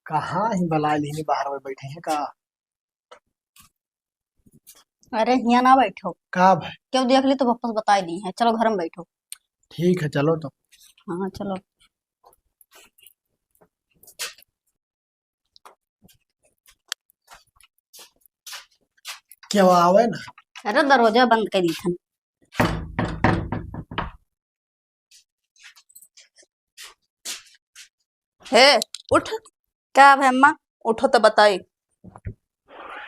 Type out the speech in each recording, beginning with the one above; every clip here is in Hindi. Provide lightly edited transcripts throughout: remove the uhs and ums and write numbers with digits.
कहाँ ही बला ली बाहर में बैठे हैं का। अरे यहाँ ना बैठो। का भाई। क्यों देख ली तो वापस बता दी है। चलो घर में बैठो। ठीक है चलो तो। हाँ चलो। क्या आवे ना। अरे दरवाजा बंद कर दी थन। हे उठ। क्या भाई अम्मा। उठो तो बताई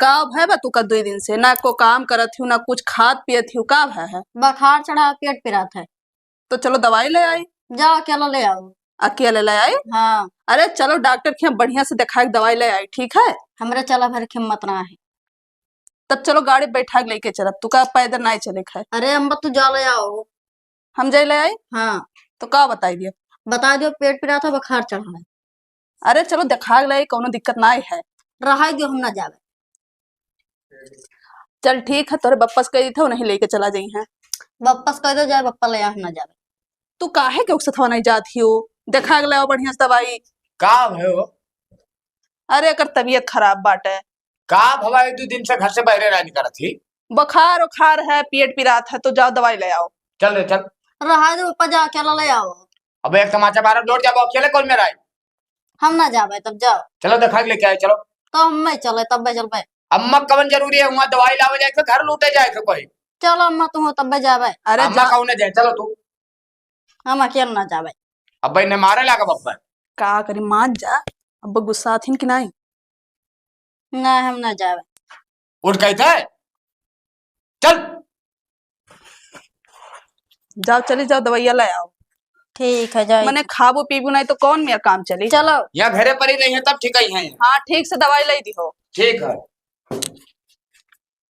का भय बा तू का 2 दिन से ना को काम करत हूँ ना कुछ खात पियत हूँ का भय है। बुखार चढ़ा पेट पिरात है। तो चलो दवाई ले आई। जाओ अकेला ले आओ। अकेले ले आई। हाँ अरे चलो डॉक्टर के यहाँ बढ़िया से दिखा के दवाई ले आई ठीक है। हमरे चला भर के हिम्मत ना है। तब चलो गाड़ी बैठा के लेके चलत तू का पैदल नहीं चले खाए। अरे अम्मा तू जा ले आओ। हम जाए ले आई। हाँ तो का बताई दिया। बता दो पेट पिरात है बुखार चढ़ा है। अरे चलो दिखा के ले आई कोनो दिक्कत ना है। रहा दो हम ना जावे। चल ठीक है तोरे बप्पस कह दी था नहीं लेके चला जाई है। वापस कह दो जाए बप्पा ले हम ना जावे। तू काहे के उकसथवा नहीं जाती हो दिखा के ले आओ बढ़िया से दवाई। का भयो। अरे अकर तबीयत खराब बाटे। का भवा 2 दिन से घर से बाहर नहीं करत थी। बुखार उखार है पेट पिरात है तो जाओ दवाई ले आओ। चल रे चल। रहा दो बप्पा जा अकेला ले आओ। अब एक तमाचा बारह लौट जाबो अकेले कौन मेरा है। हम ना जावे तब जाओ। चलो दिखा के लेके आए चलो। तो हम मैं चले तब चल पे। अम्मा कवन जरूरी है वहाँ दवाई लावे जाए के घर लूटे जाए के कोई। चलो अम्मा तुम हो तब जावे। अरे अम्मा कौन जाए चलो तू। हम अकेला ना जावे। अब भाई ने मारे लागा बप्पा। का करी मान जा अब गुस्सा थी कि नहीं। ना हम ना जावे। उठ गई थे। चल जाओ चली जाओ दवाइया ले आओ। ठीक है जाए। मैंने खाबो पीबू नहीं तो कौन मेरा काम चली। चलो यहाँ घरे पर ही नहीं है तब ठीक ही है। हाँ ठीक से दवाई ले दी हो। ठीक है।